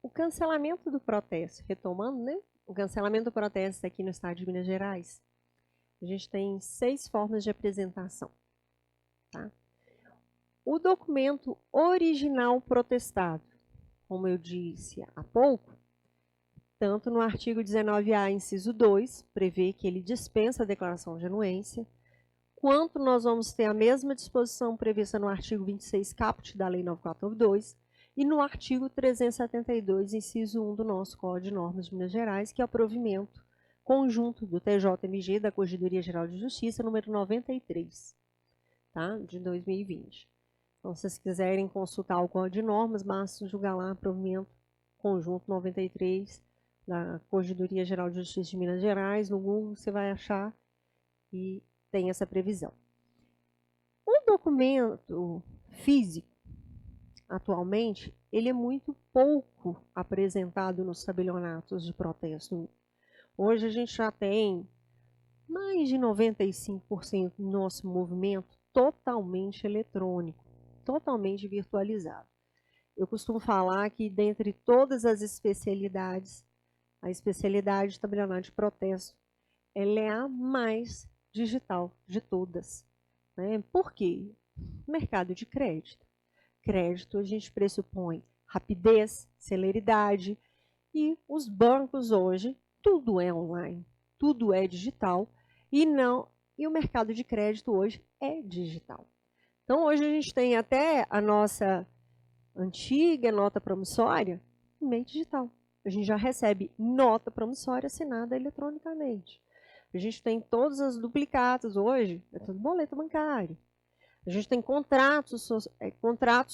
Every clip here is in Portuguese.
O cancelamento do protesto, retomando, né? O cancelamento do protesto aqui no estado de Minas Gerais, a gente tem 6 formas de apresentação. Tá? O documento original protestado, como eu disse há pouco, tanto no artigo 19A, inciso 2, prevê que ele dispensa a declaração de anuência, quanto nós vamos ter a mesma disposição prevista no artigo 26, caput da Lei 9492, e no artigo 372, inciso 1 do nosso Código de Normas de Minas Gerais, que é o provimento conjunto do TJMG, da Corregedoria Geral de Justiça, número 93, tá? De 2020. Então, se vocês quiserem consultar o Código de Normas, basta julgar lá provimento conjunto 93 da Corregedoria Geral de Justiça de Minas Gerais. No Google você vai achar e tem essa previsão. O documento físico, atualmente, ele é muito pouco apresentado nos tabelionatos de protesto. Hoje a gente já tem mais de 95% do nosso movimento totalmente eletrônico, totalmente virtualizado. Eu costumo falar que, dentre todas as especialidades, a especialidade de tabelionato de protesto, ela é a mais digital de todas. Né? Por quê? Mercado de crédito. Crédito, a gente pressupõe rapidez, celeridade, e os bancos hoje, tudo é online, tudo é digital, e o mercado de crédito hoje é digital. Então, hoje a gente tem até a nossa antiga nota promissória em meio digital. A gente já recebe nota promissória assinada eletronicamente. A gente tem todas as duplicatas hoje, é tudo boleto bancário. A gente tem contratos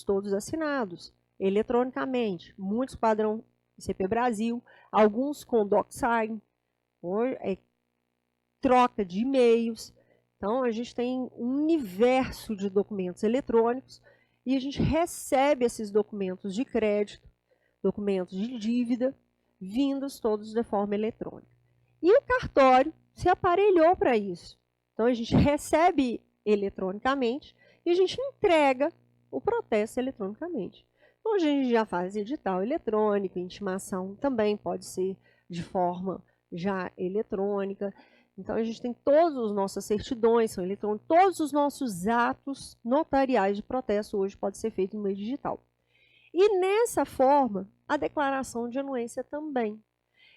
todos assinados eletronicamente, muitos padrão ICP Brasil, alguns com DocSign, troca de e-mails. Então, a gente tem um universo de documentos eletrônicos e a gente recebe esses documentos de crédito, documentos de dívida, vindos todos de forma eletrônica. E o cartório se aparelhou para isso. Então, a gente recebe eletronicamente e a gente entrega o protesto eletronicamente. Hoje a gente já faz edital eletrônico, intimação também pode ser de forma já eletrônica. Então, a gente tem todas as nossas certidões, são eletrônicas, todos os nossos atos notariais de protesto hoje pode ser feito no meio digital. E nessa forma, a declaração de anuência também.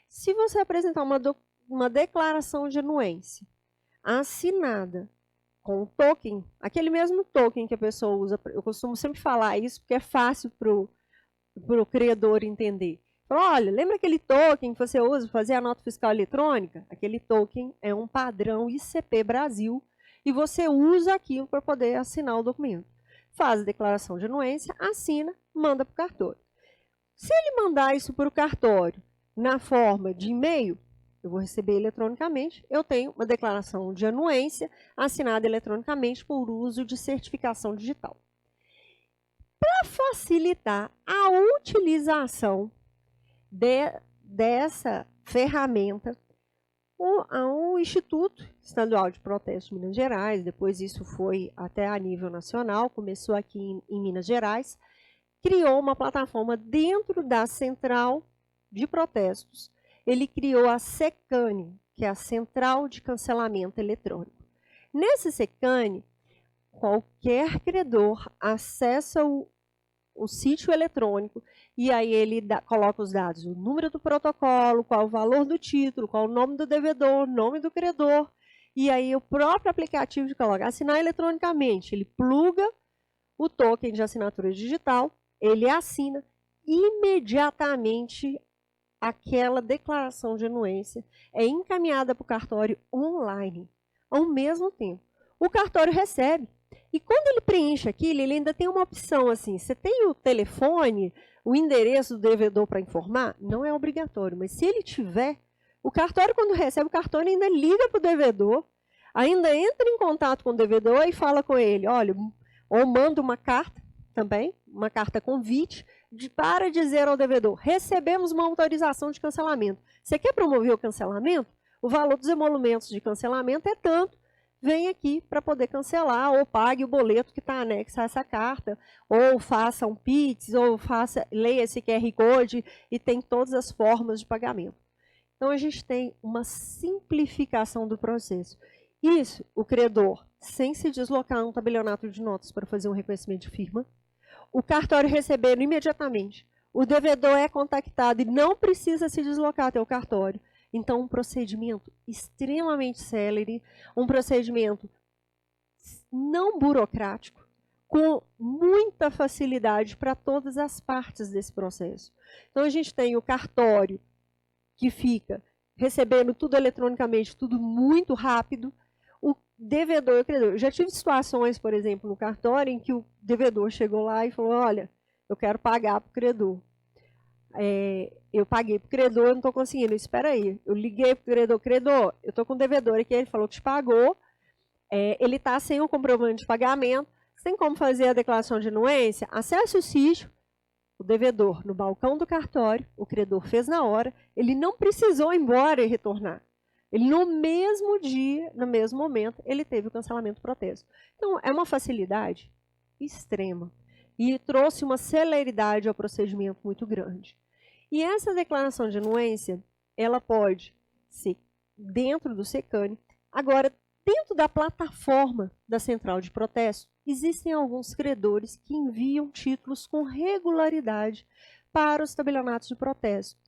Se você apresentar uma declaração de anuência assinada com o token, aquele mesmo token que a pessoa usa, eu costumo sempre falar isso porque é fácil para o credor entender. Olha, lembra aquele token que você usa para fazer a nota fiscal eletrônica? Aquele token é um padrão ICP Brasil e você usa aquilo para poder assinar o documento. Faz a declaração de anuência, assina, manda para o cartório. Se ele mandar isso para o cartório na forma de e-mail, eu vou receber eletronicamente, eu tenho uma declaração de anuência assinada eletronicamente por uso de certificação digital. Para facilitar a utilização dessa ferramenta, o Instituto Estadual de Protesto de Minas Gerais, depois isso foi até a nível nacional, começou aqui em Minas Gerais, criou uma plataforma dentro da Central de Protestos. Ele criou a SECANE, que é a Central de Cancelamento Eletrônico. Nesse SECANE, qualquer credor acessa o sítio eletrônico e aí ele coloca os dados, o número do protocolo, qual o valor do título, qual o nome do devedor, nome do credor, e aí o próprio aplicativo de colocar, assinar eletronicamente, ele pluga o token de assinatura digital, ele assina, imediatamente aquela declaração de anuência é encaminhada para o cartório online, ao mesmo tempo. O cartório recebe. E quando ele preenche aquilo, ele ainda tem uma opção assim, você tem o telefone, o endereço do devedor para informar? Não é obrigatório, mas se ele tiver, o cartório quando recebe, o cartório ainda liga para o devedor, ainda entra em contato com o devedor e fala com ele, olha, ou manda uma carta também, uma carta convite, para dizer ao devedor, recebemos uma autorização de cancelamento. Você quer promover o cancelamento? O valor dos emolumentos de cancelamento é tanto, vem aqui para poder cancelar, ou pague o boleto que está anexo a essa carta, ou faça um Pix, ou leia esse QR Code e tem todas as formas de pagamento. Então, a gente tem uma simplificação do processo. Isso, o credor, sem se deslocar a um tabelionato de notas para fazer um reconhecimento de firma, o cartório recebendo imediatamente, o devedor é contactado e não precisa se deslocar até o cartório. Então, um procedimento extremamente célere, um procedimento não burocrático, com muita facilidade para todas as partes desse processo. Então, a gente tem o cartório, que fica recebendo tudo eletronicamente, tudo muito rápido. O devedor e o credor. Eu já tive situações, por exemplo, no cartório, em que o devedor chegou lá e falou, olha, eu quero pagar para o credor. Eu paguei para o credor, eu não estou conseguindo. Espera aí. Eu liguei para o credor, credor, eu estou com o devedor aqui, ele falou que te pagou, ele está sem o comprovante de pagamento, você tem como fazer a declaração de anuência? Acesse o sítio, o devedor no balcão do cartório, o credor fez na hora, ele não precisou ir embora e retornar. Ele, no mesmo dia, no mesmo momento, ele teve o cancelamento do protesto. Então, é uma facilidade extrema e trouxe uma celeridade ao procedimento muito grande. E essa declaração de anuência, ela pode ser dentro do SECANI. Agora, dentro da plataforma da central de protesto, existem alguns credores que enviam títulos com regularidade para os tabelionatos de protesto.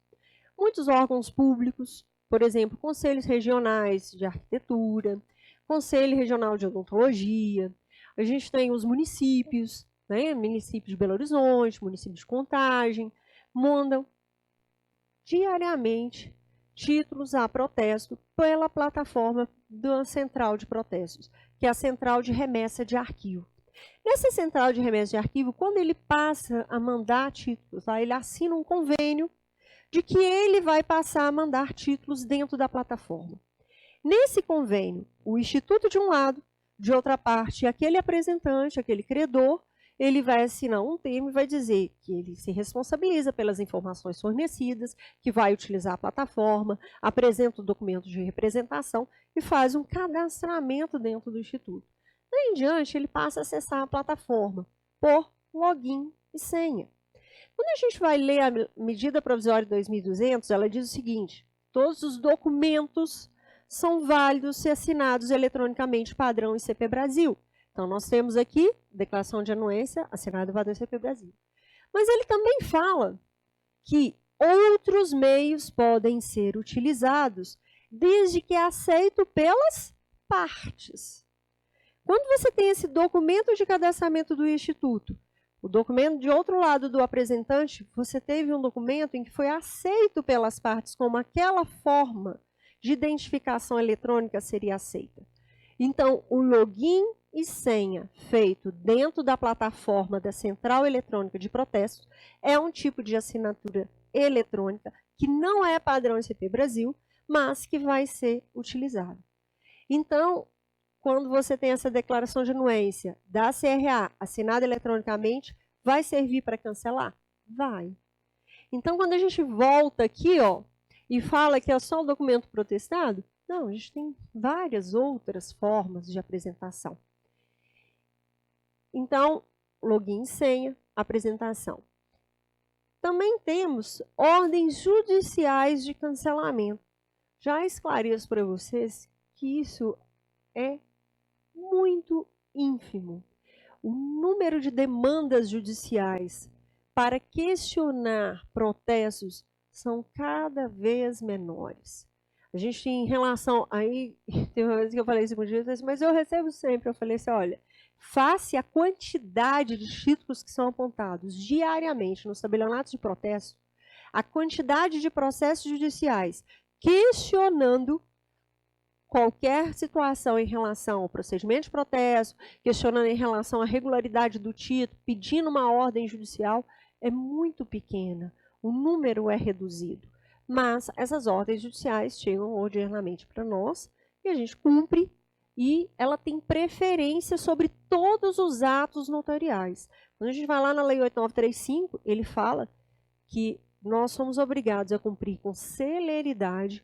Muitos órgãos públicos, por exemplo, conselhos regionais de arquitetura, conselho regional de odontologia, a gente tem os municípios, né, município de Belo Horizonte, município de Contagem, mandam diariamente títulos a protesto pela plataforma da central de protestos, que é a central de remessa de arquivo. Nessa central de remessa de arquivo, quando ele passa a mandar títulos, ele assina um convênio de que ele vai passar a mandar títulos dentro da plataforma. Nesse convênio, o instituto de um lado, de outra parte, aquele apresentante, aquele credor, ele vai assinar um termo e vai dizer que ele se responsabiliza pelas informações fornecidas, que vai utilizar a plataforma, apresenta o documento de representação e faz um cadastramento dentro do instituto. Daí em diante, ele passa a acessar a plataforma por login e senha. Quando a gente vai ler a medida provisória 2200, ela diz o seguinte: todos os documentos são válidos se assinados eletronicamente padrão ICP Brasil. Então, nós temos aqui declaração de anuência assinada padrão ICP Brasil. Mas ele também fala que outros meios podem ser utilizados desde que é aceito pelas partes. Quando você tem esse documento de cadastramento do Instituto, o documento de outro lado do apresentante, você teve um documento em que foi aceito pelas partes como aquela forma de identificação eletrônica seria aceita. Então, o login e senha feito dentro da plataforma da Central Eletrônica de Protestos é um tipo de assinatura eletrônica que não é padrão ICP Brasil, mas que vai ser utilizado. Então, quando você tem essa declaração de anuência da CRA assinada eletronicamente, vai servir para cancelar? Vai. Então, quando a gente volta aqui, e fala que é só o documento protestado, não, a gente tem várias outras formas de apresentação. Então, login, senha, apresentação. Também temos ordens judiciais de cancelamento. Já esclareço para vocês que isso é muito ínfimo. O número de demandas judiciais para questionar protestos são cada vez menores. A gente, em relação, aí, tem uma vez que eu falei isso com o juiz, mas eu recebo sempre, eu falei assim, olha, face a quantidade de títulos que são apontados diariamente nos tabelionatos de protesto, a quantidade de processos judiciais questionando qualquer situação em relação ao procedimento de protesto, questionando em relação à regularidade do título, pedindo uma ordem judicial, é muito pequena. O número é reduzido. Mas essas ordens judiciais chegam ordinariamente para nós e a gente cumpre e ela tem preferência sobre todos os atos notariais. Quando a gente vai lá na Lei 8935, ele fala que nós somos obrigados a cumprir com celeridade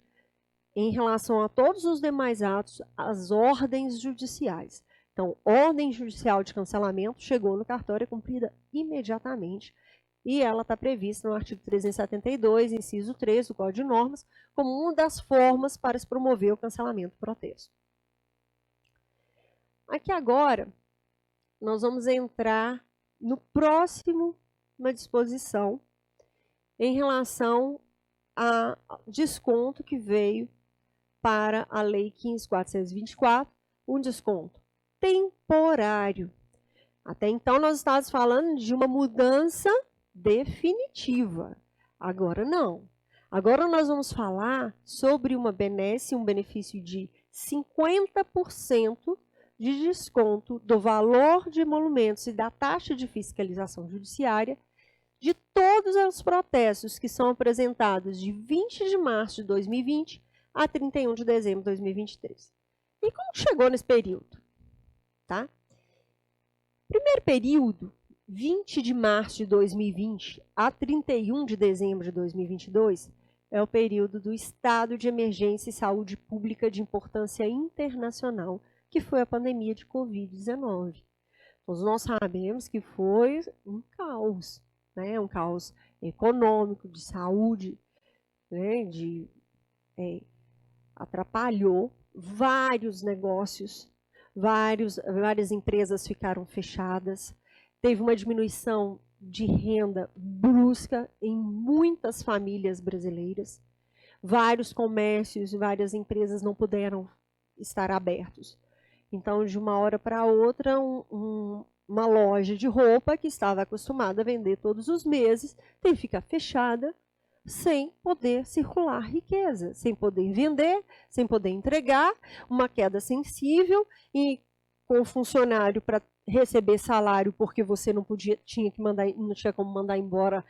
em relação a todos os demais atos, as ordens judiciais. Então, ordem judicial de cancelamento chegou no cartório, é cumprida imediatamente, e ela está prevista no artigo 372, inciso 3 do Código de Normas, como uma das formas para se promover o cancelamento do protesto. Aqui agora, nós vamos entrar no próximo, uma disposição em relação a desconto que veio para a Lei 15.424, um desconto temporário. Até então nós estávamos falando de uma mudança definitiva. Agora não. Agora nós vamos falar sobre uma benesse, um benefício de 50% de desconto do valor de emolumentos e da taxa de fiscalização judiciária de todos os protestos que são apresentados de 20 de março de 2020 a 31 de dezembro de 2023. E como chegou nesse período? Tá? Primeiro período, 20 de março de 2020 a 31 de dezembro de 2022, é o período do estado de emergência e saúde pública de importância internacional, que foi a pandemia de Covid-19. Todos nós sabemos que foi um caos, né? Um caos econômico, de saúde, né? Atrapalhou vários negócios, várias empresas ficaram fechadas, teve uma diminuição de renda brusca em muitas famílias brasileiras, vários comércios, várias empresas não puderam estar abertos. Então, de uma hora para outra, uma loja de roupa que estava acostumada a vender todos os meses teve que ficar fechada, sem poder circular riqueza, sem poder vender, sem poder entregar, uma queda sensível e com o funcionário para receber salário porque você não tinha como mandar embora,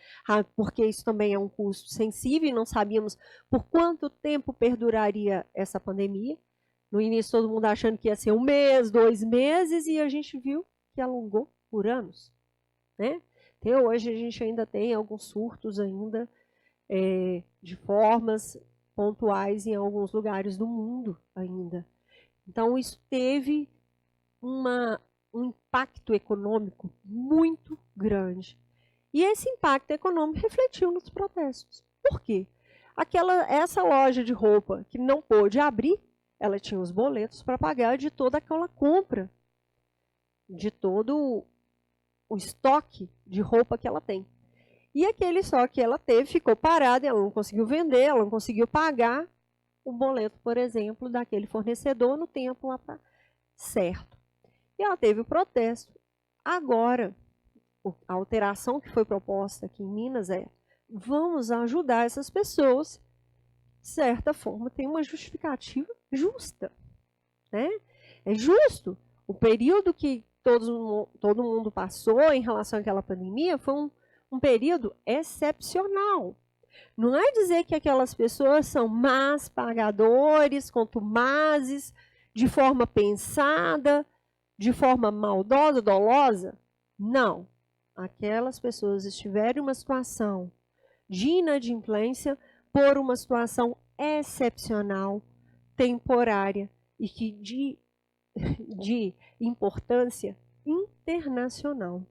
porque isso também é um custo sensível e não sabíamos por quanto tempo perduraria essa pandemia. No início todo mundo achando que ia ser 1 mês, 2 meses e a gente viu que alongou por anos, né? Até hoje a gente ainda tem alguns surtos ainda, de formas pontuais em alguns lugares do mundo ainda. Então, isso teve um impacto econômico muito grande. E esse impacto econômico refletiu nos protestos. Por quê? Essa loja de roupa que não pôde abrir, ela tinha os boletos para pagar de toda aquela compra, de todo o estoque de roupa que ela tem. E aquele estoque que ela teve ficou parado, ela não conseguiu vender, ela não conseguiu pagar o boleto, por exemplo, daquele fornecedor no tempo certo. E ela teve o protesto. Agora, a alteração que foi proposta aqui em Minas é: vamos ajudar essas pessoas, de certa forma, tem uma justificativa justa, né? É justo. O período que todo mundo passou em relação àquela pandemia foi um período excepcional. Não é dizer que aquelas pessoas são más pagadores, contumazes, de forma pensada, de forma maldosa, dolosa. Não. Aquelas pessoas estiveram em uma situação de inadimplência por uma situação excepcional, temporária e que de importância internacional.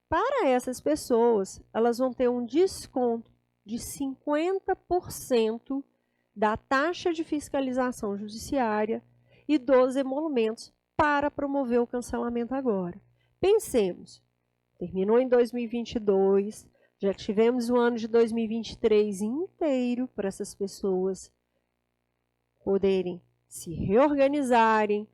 Para essas pessoas, elas vão ter um desconto de 50% da taxa de fiscalização judiciária e dos emolumentos para promover o cancelamento agora. Pensemos, terminou em 2022, já tivemos o ano de 2023 inteiro para essas pessoas poderem se reorganizarem,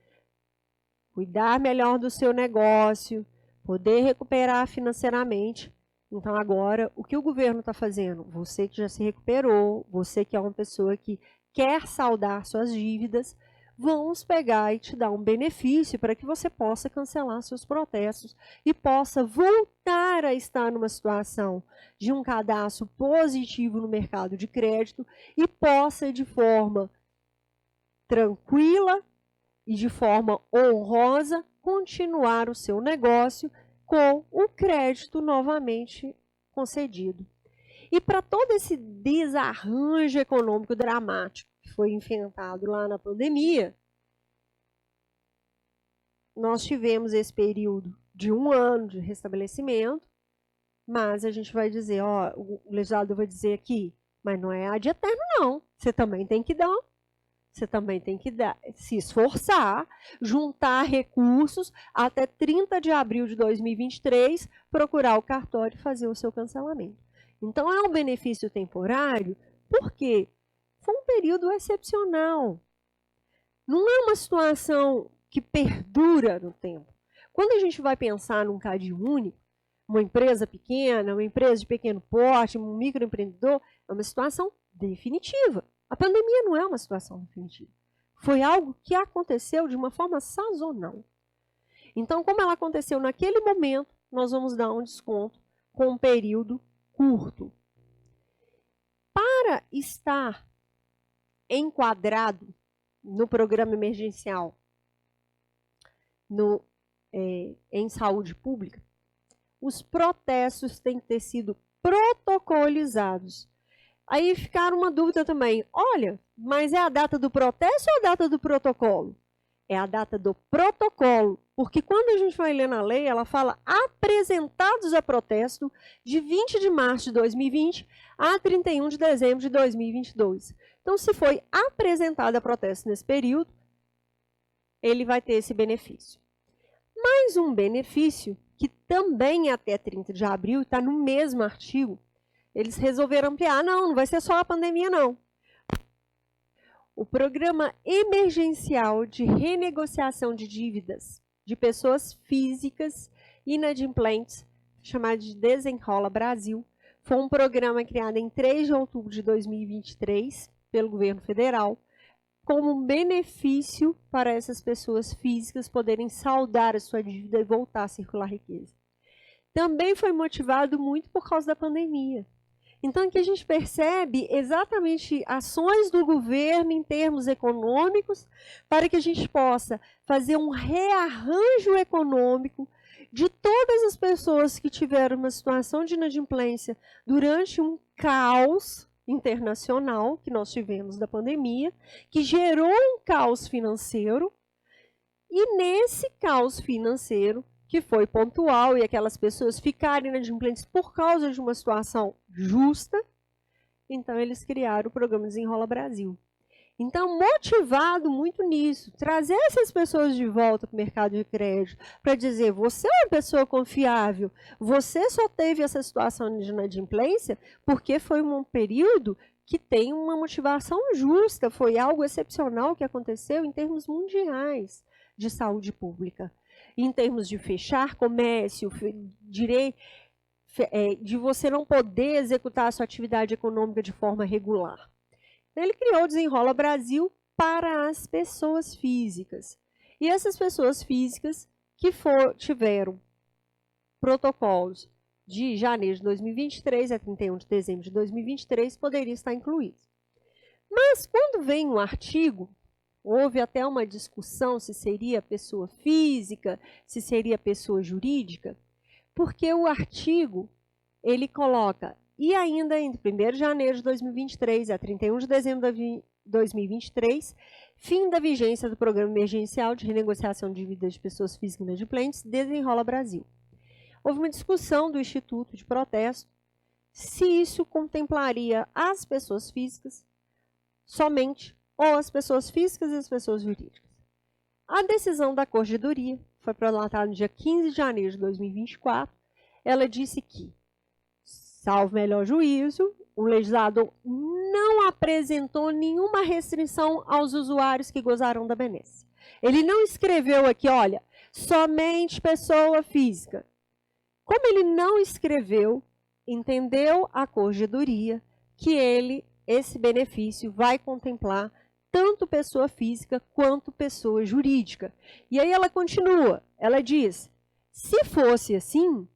cuidar melhor do seu negócio, poder recuperar financeiramente. Então, agora, o que o governo está fazendo? Você que já se recuperou, você que é uma pessoa que quer saldar suas dívidas, vamos pegar e te dar um benefício para que você possa cancelar seus protestos e possa voltar a estar numa situação de um cadastro positivo no mercado de crédito e possa, de forma tranquila e de forma honrosa, continuar o seu negócio com o crédito novamente concedido. E para todo esse desarranjo econômico dramático que foi enfrentado lá na pandemia, nós tivemos esse período de 1 ano de restabelecimento, mas a gente vai dizer, ó, o legislador vai dizer aqui, mas não é ad eterno, não. Você também tem que dar. Você também tem que se esforçar, juntar recursos até 30 de abril de 2023, procurar o cartório e fazer o seu cancelamento. Então, é um benefício temporário, porque foi um período excepcional. Não é uma situação que perdura no tempo. Quando a gente vai pensar num CAD único, uma empresa pequena, uma empresa de pequeno porte, um microempreendedor, é uma situação definitiva. A pandemia não é uma situação definitiva. Foi algo que aconteceu de uma forma sazonal. Então, como ela aconteceu naquele momento, nós vamos dar um desconto com um período curto. Para estar enquadrado no programa emergencial em saúde pública, os protestos têm que ter sido protocolizados. Aí ficaram uma dúvida também. Olha, mas é a data do protesto ou a data do protocolo? É a data do protocolo, porque quando a gente vai ler na lei, ela fala apresentados a protesto de 20 de março de 2020 a 31 de dezembro de 2022. Então, se foi apresentado a protesto nesse período, ele vai ter esse benefício. Mais um benefício, que também é até 30 de abril, está no mesmo artigo, eles resolveram ampliar. Não vai ser só a pandemia, não. O Programa Emergencial de Renegociação de Dívidas de Pessoas Físicas Inadimplentes, chamado de Desenrola Brasil, foi um programa criado em 3 de outubro de 2023 pelo governo federal, como um benefício para essas pessoas físicas poderem saldar a sua dívida e voltar a circular riqueza. Também foi motivado muito por causa da pandemia. Então, aqui a gente percebe exatamente ações do governo em termos econômicos para que a gente possa fazer um rearranjo econômico de todas as pessoas que tiveram uma situação de inadimplência durante um caos internacional que nós tivemos da pandemia, que gerou um caos financeiro, e nesse caos financeiro, que foi pontual, e aquelas pessoas ficarem inadimplentes por causa de uma situação justa, então eles criaram o programa Desenrola Brasil. Então, motivado muito nisso, trazer essas pessoas de volta para o mercado de crédito, para dizer, você é uma pessoa confiável, você só teve essa situação de inadimplência porque foi um período que tem uma motivação justa, foi algo excepcional que aconteceu em termos mundiais de saúde pública. Em termos de fechar comércio, de você não poder executar a sua atividade econômica de forma regular. Ele criou o Desenrola Brasil para as pessoas físicas. E essas pessoas físicas que tiveram protocolos de janeiro de 2023 a 31 de dezembro de 2023 poderiam estar incluídos. Mas quando vem um artigo, houve até uma discussão se seria pessoa física, se seria pessoa jurídica, porque o artigo, ele coloca, e ainda entre 1º de janeiro de 2023 a 31 de dezembro de 2023, fim da vigência do Programa Emergencial de Renegociação de Dívidas de Pessoas Físicas Inadimplentes, Desenrola Brasil. Houve uma discussão do Instituto de Protesto se isso contemplaria as pessoas físicas somente, ou as pessoas físicas e as pessoas jurídicas. A decisão da Corregedoria foi prolatada no dia 15 de janeiro de 2024. Ela disse que, salvo melhor juízo, o legislador não apresentou nenhuma restrição aos usuários que gozarão da benesse. Ele não escreveu aqui, olha, somente pessoa física. Como ele não escreveu, entendeu a Corregedoria que esse benefício vai contemplar tanto pessoa física quanto pessoa jurídica. E aí ela continua, ela diz, se fosse assim,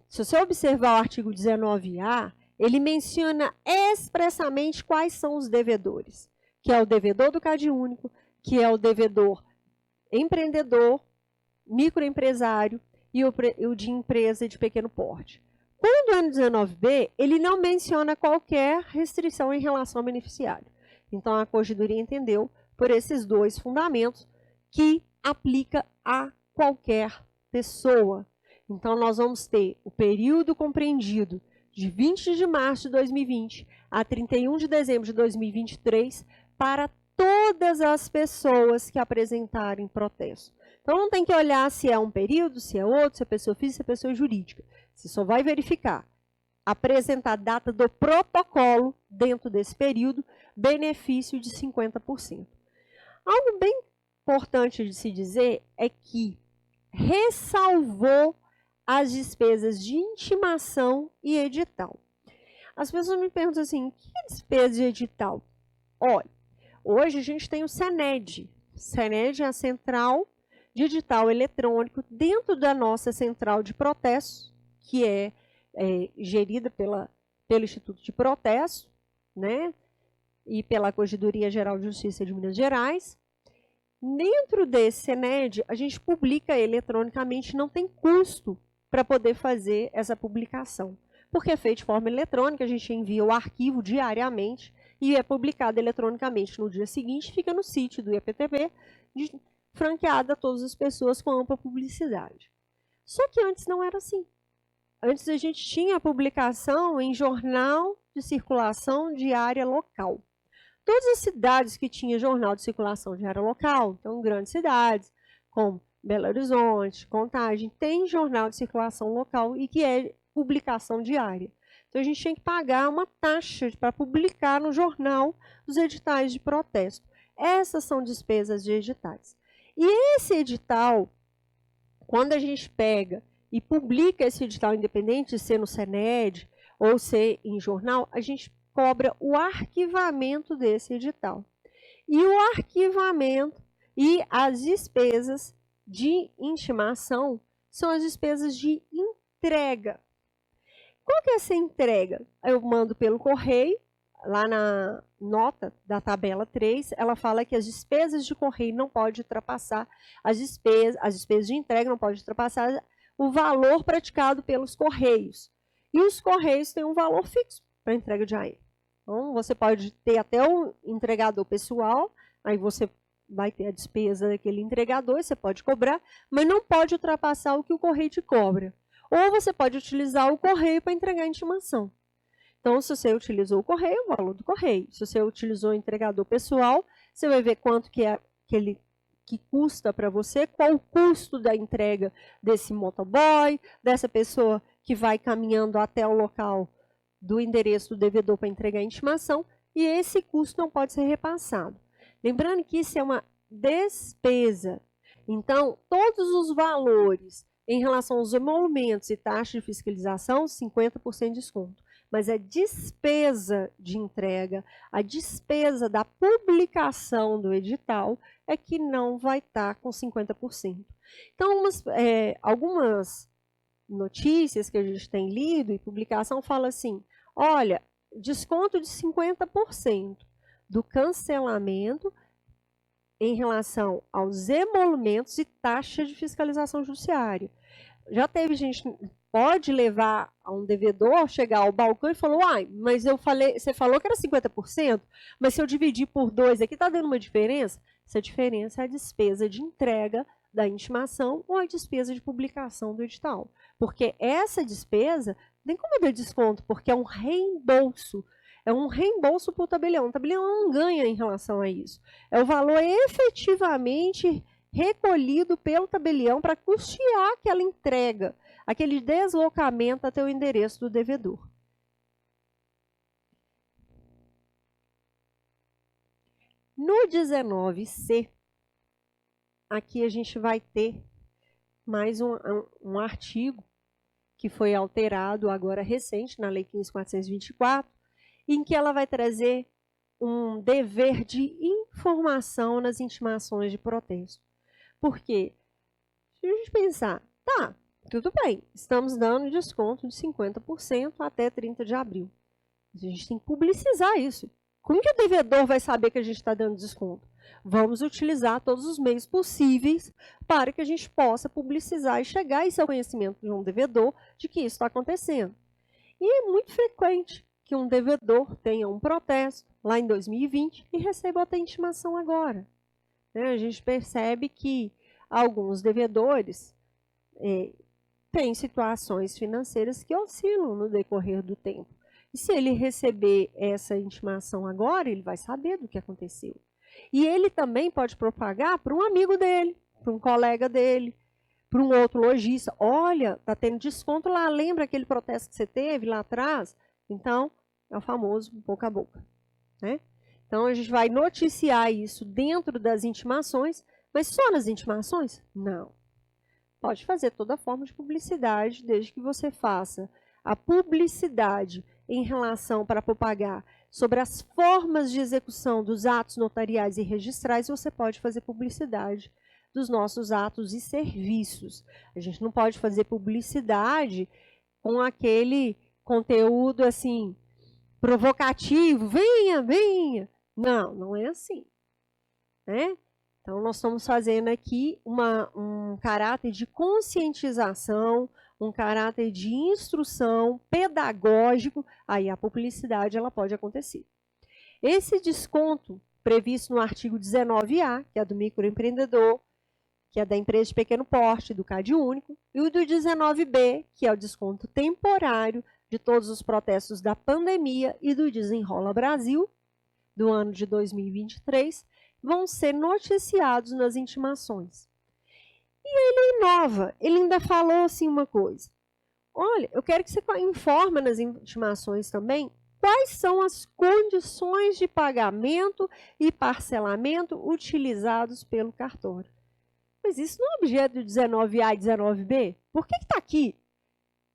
se você observar o artigo 19A, ele menciona expressamente quais são os devedores, que é o devedor do CAD único, que é o devedor empreendedor, microempresário e o de empresa de pequeno porte. Quando é no 19B, ele não menciona qualquer restrição em relação ao beneficiário. Então, a Corregedoria entendeu por esses dois fundamentos que aplica a qualquer pessoa. Então, nós vamos ter o período compreendido de 20 de março de 2020 a 31 de dezembro de 2023 para todas as pessoas que apresentarem protesto. Então, não tem que olhar se é um período, se é outro, se é pessoa física, se é pessoa jurídica. Você só vai verificar, apresentar a data do protocolo dentro desse período, benefício de 50%. Algo bem importante de se dizer é que ressalvou as despesas de intimação e edital. As pessoas me perguntam assim, que é despesa de edital? Olha, hoje a gente tem o SENED. SENED é a Central de Edital Eletrônico dentro da nossa Central de Protestos, que é gerida pelo Instituto de Protesto, né, e pela Corregedoria Geral de Justiça de Minas Gerais. Dentro desse SENED, a gente publica eletronicamente, não tem custo para poder fazer essa publicação. Porque é feito de forma eletrônica, a gente envia o arquivo diariamente e é publicado eletronicamente no dia seguinte, fica no sítio do IAPTB, franqueado a todas as pessoas com ampla publicidade. Só que antes não era assim. Antes a gente tinha a publicação em jornal de circulação diária local. Todas as cidades que tinham jornal de circulação diária local, então grandes cidades, como Belo Horizonte, Contagem, tem jornal de circulação local e que é publicação diária. Então, a gente tinha que pagar uma taxa para publicar no jornal os editais de protesto. Essas são despesas de editais. E esse edital, quando a gente pega e publica esse edital independente, ser no SENED ou ser em jornal, a gente cobra o arquivamento desse edital. E o arquivamento e as despesas de intimação são as despesas de entrega. Qual que é essa entrega? Eu mando pelo correio, lá na nota da tabela 3, ela fala que as despesas de correio não podem ultrapassar as despesas de entrega não podem ultrapassar o valor praticado pelos correios. E os correios têm um valor fixo para entrega de AE. Então, você pode ter até um entregador pessoal, aí você vai ter a despesa daquele entregador, você pode cobrar, mas não pode ultrapassar o que o correio te cobra. Ou você pode utilizar o correio para entregar a intimação. Então, se você utilizou o correio, o valor do correio. Se você utilizou o entregador pessoal, você vai ver quanto que é que custa para você, qual o custo da entrega desse motoboy, dessa pessoa que vai caminhando até o local do endereço do devedor para entregar a intimação, e esse custo não pode ser repassado. Lembrando que isso é uma despesa. Então, todos os valores em relação aos emolumentos e taxas de fiscalização, 50% de desconto. Mas a despesa de entrega, a despesa da publicação do edital é que não vai estar com 50%. Então, algumas notícias que a gente tem lido e publicação fala assim, olha, desconto de 50% do cancelamento em relação aos emolumentos e taxa de fiscalização judiciária. Já teve gente que pode levar a um devedor, chegar ao balcão e falou, mas você falou que era 50%, mas se eu dividir por 2 aqui, está dando uma diferença? Essa diferença é a despesa de entrega da intimação ou a despesa de publicação do edital. Porque essa despesa nem como dar desconto, porque é um reembolso. É um reembolso para o tabelião. O tabelião não ganha em relação a isso. É o valor efetivamente recolhido pelo tabelião para custear aquela entrega, aquele deslocamento até o endereço do devedor. No 19C, aqui a gente vai ter mais um artigo que foi alterado agora recente, na Lei 15.424, em que ela vai trazer um dever de informação nas intimações de protesto. Por quê? Se a gente pensar, tá, tudo bem, estamos dando desconto de 50% até 30 de abril. A gente tem que publicizar isso. Como que o devedor vai saber que a gente está dando desconto? Vamos utilizar todos os meios possíveis para que a gente possa publicizar e chegar a esse conhecimento de um devedor de que isso está acontecendo. E é muito frequente que um devedor tenha um protesto lá em 2020 e receba outra intimação agora. A gente percebe que alguns devedores têm situações financeiras que oscilam no decorrer do tempo. E se ele receber essa intimação agora, ele vai saber do que aconteceu. E ele também pode propagar para um amigo dele, para um colega dele, para um outro lojista. Olha, está tendo desconto lá, lembra aquele protesto que você teve lá atrás? Então, é o famoso boca a boca. Né? Então, a gente vai noticiar isso dentro das intimações, mas só nas intimações? Não. Pode fazer toda forma de publicidade, desde que você faça a publicidade em relação para propagar sobre as formas de execução dos atos notariais e registrais, você pode fazer publicidade dos nossos atos e serviços. A gente não pode fazer publicidade com aquele conteúdo assim provocativo, venha, venha. Não, não é assim. Né? Então, nós estamos fazendo aqui um caráter de conscientização, um caráter de instrução pedagógico, aí a publicidade ela pode acontecer. Esse desconto previsto no artigo 19A, que é do microempreendedor, que é da empresa de pequeno porte, do CAD único, e o do 19B, que é o desconto temporário de todos os protestos da pandemia e do Desenrola Brasil, do ano de 2023, vão ser noticiados nas intimações. E ele inova, ele ainda falou assim uma coisa. Olha, eu quero que você informe nas intimações também quais são as condições de pagamento e parcelamento utilizados pelo cartório. Mas isso não é objeto do 19A e 19B? Por que está aqui?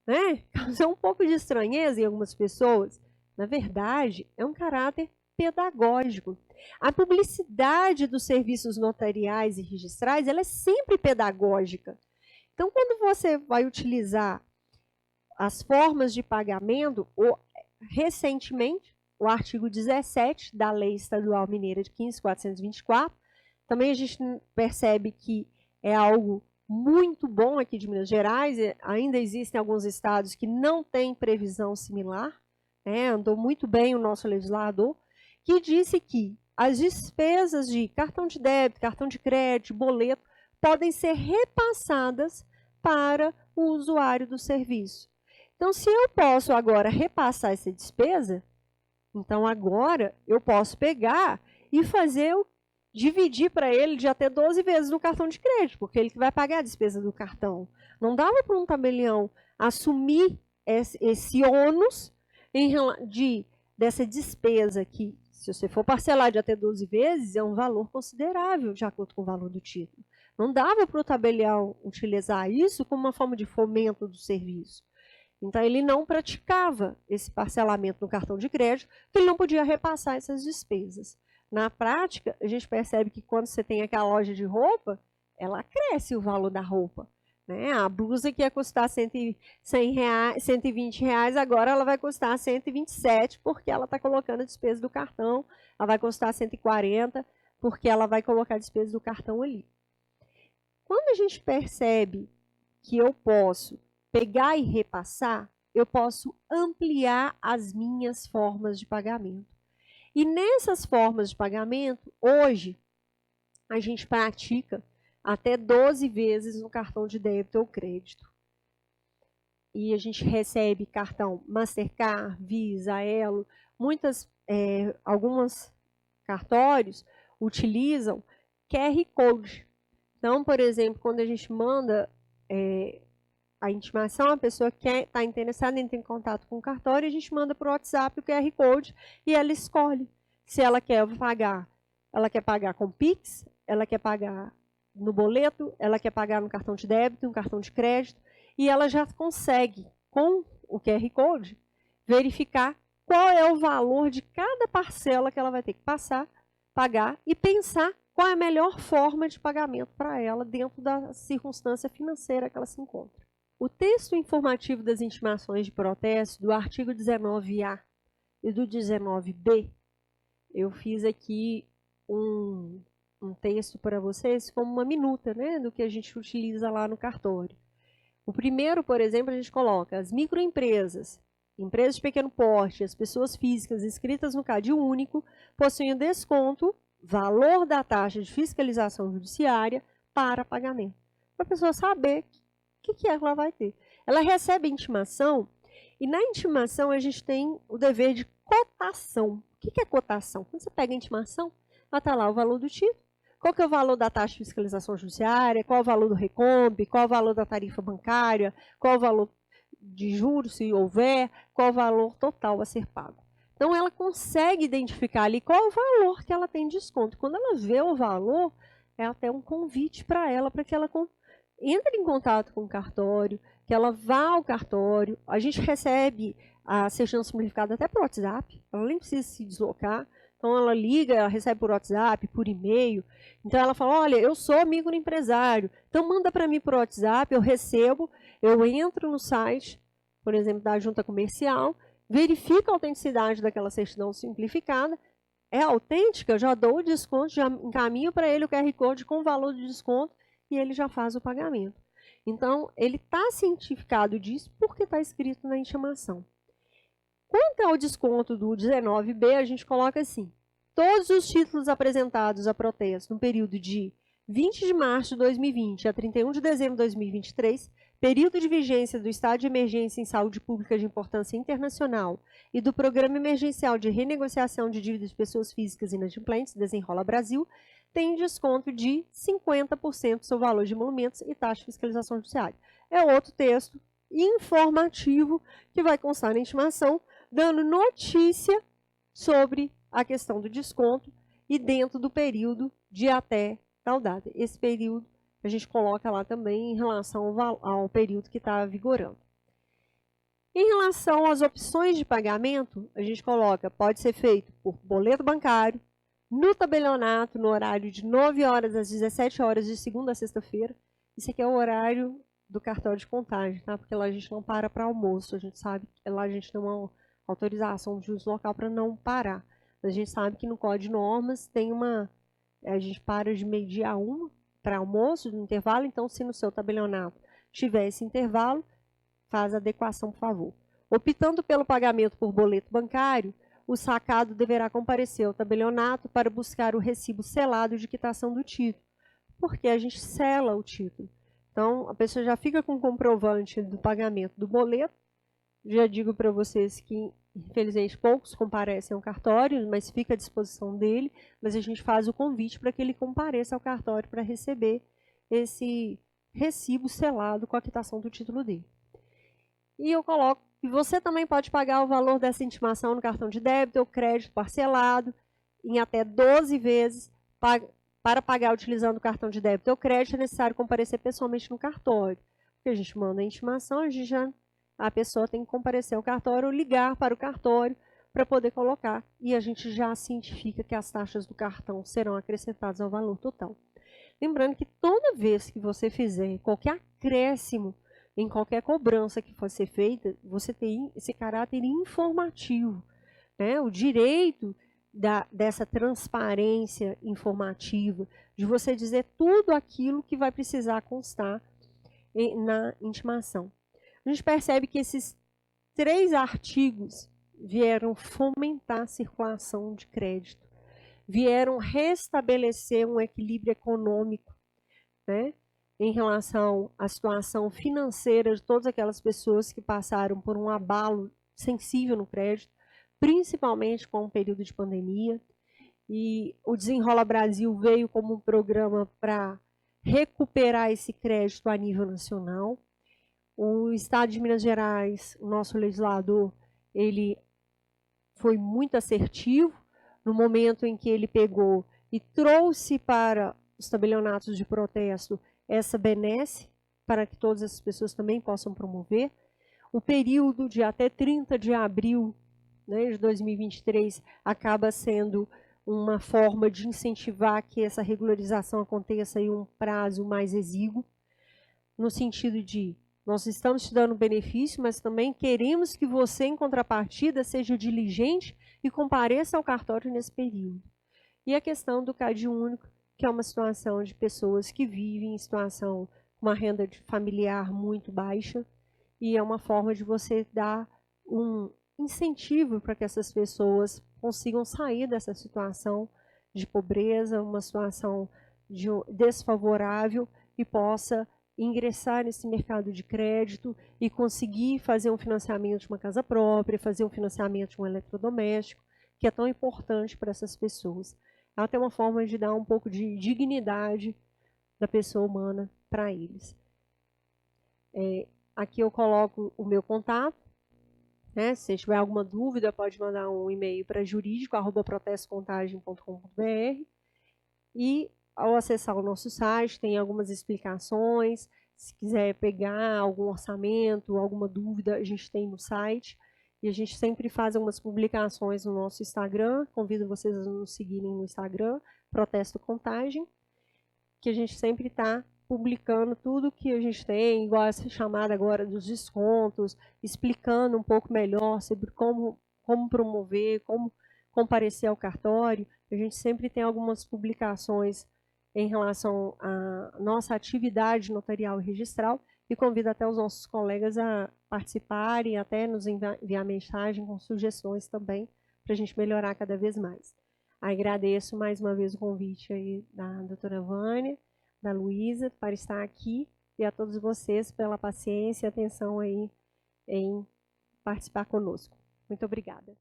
Né? Causou um pouco de estranheza em algumas pessoas. Na verdade, é um caráter pedagógico. A publicidade dos serviços notariais e registrais, ela é sempre pedagógica. Então, quando você vai utilizar as formas de pagamento, recentemente, o artigo 17 da Lei Estadual Mineira de 15.424, também a gente percebe que é algo muito bom aqui de Minas Gerais, ainda existem alguns estados que não têm previsão similar, andou muito bem o nosso legislador, que disse que as despesas de cartão de débito, cartão de crédito, boleto, podem ser repassadas para o usuário do serviço. Então, se eu posso agora repassar essa despesa, então agora eu posso pegar e dividir para ele de até 12 vezes no cartão de crédito, porque ele que vai pagar a despesa do cartão. Não dava para um tabelião assumir esse ônus dessa despesa que, se você for parcelar de até 12 vezes, é um valor considerável, de acordo com o valor do título. Não dava para o tabelião utilizar isso como uma forma de fomento do serviço. Então, ele não praticava esse parcelamento no cartão de crédito, porque ele não podia repassar essas despesas. Na prática, a gente percebe que quando você tem aquela loja de roupa, ela cresce o valor da roupa. Né? A blusa que ia custar R$120, agora ela vai custar 127, porque ela está colocando a despesa do cartão. Ela vai custar 140, porque ela vai colocar a despesa do cartão ali. Quando a gente percebe que eu posso pegar e repassar, eu posso ampliar as minhas formas de pagamento. E nessas formas de pagamento, hoje, a gente pratica até 12 vezes no cartão de débito ou crédito. E a gente recebe cartão Mastercard, Visa, Elo. Alguns cartórios utilizam QR Code. Então, por exemplo, quando a gente manda a intimação, a pessoa que está interessada em ter contato com o cartório, a gente manda para o WhatsApp o QR Code e ela escolhe se ela quer pagar. Ela quer pagar com Pix, ela quer pagar no boleto, ela quer pagar no cartão de débito, no cartão de crédito, e ela já consegue, com o QR Code, verificar qual é o valor de cada parcela que ela vai ter que pagar e pensar qual é a melhor forma de pagamento para ela dentro da circunstância financeira que ela se encontra. O texto informativo das intimações de protesto do artigo 19A e do 19B, eu fiz aqui um texto para vocês como uma minuta, né, do que a gente utiliza lá no cartório. O primeiro, por exemplo, a gente coloca as microempresas empresas de pequeno porte, as pessoas físicas inscritas no CAD único possuem desconto, valor da taxa de fiscalização judiciária para pagamento. Para a pessoa saber o que é que ela vai ter. Ela recebe a intimação e na intimação a gente tem o dever de cotação. O que é cotação? Quando você pega a intimação, vai estar lá o valor do título, qual que é o valor da taxa de fiscalização judiciária, qual é o valor do recompe, qual é o valor da tarifa bancária, qual é o valor de juros, se houver, qual é o valor total a ser pago. Então, ela consegue identificar ali qual é o valor que ela tem de desconto. Quando ela vê o valor, é até um convite para ela, para que ela entre em contato com o cartório, que ela vá ao cartório. A gente recebe a certidão simplificada até por WhatsApp, ela nem precisa se deslocar. Então, ela liga, ela recebe por WhatsApp, por e-mail. Então, ela fala, olha, eu sou microempresário, então manda para mim por WhatsApp, eu recebo, eu entro no site, por exemplo, da junta comercial, verifico a autenticidade daquela certidão simplificada, é autêntica, já dou o desconto, já encaminho para ele o QR Code com o valor de desconto e ele já faz o pagamento. Então, ele está cientificado disso porque está escrito na intimação. Quanto ao desconto do 19B, a gente coloca assim, todos os títulos apresentados a protesto no período de 20 de março de 2020 a 31 de dezembro de 2023, período de vigência do estado de emergência em saúde pública de importância internacional e do Programa Emergencial de Renegociação de Dívidas de Pessoas Físicas Inadimplentes, Desenrola Brasil, tem desconto de 50% sobre o valor de emolumentos e taxa de fiscalização judiciária. É outro texto informativo que vai constar na intimação, dando notícia sobre a questão do desconto e dentro do período de até tal data. Esse período a gente coloca lá também em relação ao período que está vigorando. Em relação às opções de pagamento, a gente coloca, pode ser feito por boleto bancário, no tabelionato, no horário de 9 horas às 17 horas, de segunda a sexta-feira. Isso aqui é o horário do cartório de contagem, tá? Porque lá a gente não para almoço, a gente sabe que lá a gente tem uma autorização de uso local para não parar. Mas a gente sabe que no Código de Normas tem a gente para de meio-dia a 1 para almoço, no intervalo, então se no seu tabelionato tiver esse intervalo, faz a adequação, por favor. Optando pelo pagamento por boleto bancário, o sacado deverá comparecer ao tabelionato para buscar o recibo selado de quitação do título, porque a gente sela o título. Então, a pessoa já fica com o comprovante do pagamento do boleto. Já digo para vocês que, infelizmente, poucos comparecem ao cartório, mas fica à disposição dele, mas a gente faz o convite para que ele compareça ao cartório para receber esse recibo selado com a quitação do título dele. E eu coloco que você também pode pagar o valor dessa intimação no cartão de débito ou crédito parcelado em até 12 vezes. Para pagar utilizando o cartão de débito ou crédito, é necessário comparecer pessoalmente no cartório. Porque a gente manda a intimação, a pessoa tem que comparecer ao cartório ou ligar para o cartório para poder colocar. E a gente já cientifica que as taxas do cartão serão acrescentadas ao valor total. Lembrando que toda vez que você fizer qualquer acréscimo em qualquer cobrança que for ser feita, você tem esse caráter informativo, né? O direito dessa transparência informativa, de você dizer tudo aquilo que vai precisar constar na intimação. A gente percebe que esses 3 artigos vieram fomentar a circulação de crédito, vieram restabelecer um equilíbrio econômico, né, em relação à situação financeira de todas aquelas pessoas que passaram por um abalo sensível no crédito, principalmente com o período de pandemia. E o Desenrola Brasil veio como um programa para recuperar esse crédito a nível nacional. O Estado de Minas Gerais, o nosso legislador, ele foi muito assertivo no momento em que ele pegou e trouxe para os tabelionatos de protesto essa benesse, para que todas essas pessoas também possam promover. O período de até 30 de abril, né, de 2023 acaba sendo uma forma de incentivar que essa regularização aconteça em um prazo mais exíguo, no sentido de nós estamos te dando benefício, mas também queremos que você, em contrapartida, seja diligente e compareça ao cartório nesse período. E a questão do CAD único, que é uma situação de pessoas que vivem em situação com uma renda familiar muito baixa, e é uma forma de você dar um incentivo para que essas pessoas consigam sair dessa situação de pobreza, uma situação desfavorável, e possa ingressar nesse mercado de crédito e conseguir fazer um financiamento de uma casa própria, fazer um financiamento de um eletrodoméstico, que é tão importante para essas pessoas. Ela tem uma forma de dar um pouco de dignidade da pessoa humana para eles. Aqui eu coloco o meu contato. Né? Se tiver alguma dúvida, pode mandar um e-mail para jurídico@protestcontagem.com.br, e ao acessar o nosso site tem algumas explicações. Se quiser pegar algum orçamento, alguma dúvida, a gente tem no site. E a gente sempre faz algumas publicações no nosso Instagram. Convido vocês a nos seguirem no Instagram, Protesto Contagem, que a gente sempre está publicando tudo que a gente tem, igual essa chamada agora dos descontos, explicando um pouco melhor sobre como promover, como comparecer ao cartório. A gente sempre tem algumas publicações em relação à nossa atividade notarial e registral, e convido até os nossos colegas a participarem, até nos enviar mensagem com sugestões também, para a gente melhorar cada vez mais. Agradeço mais uma vez o convite aí da doutora Vânia, da Luísa, para estar aqui, e a todos vocês pela paciência e atenção aí em participar conosco. Muito obrigada.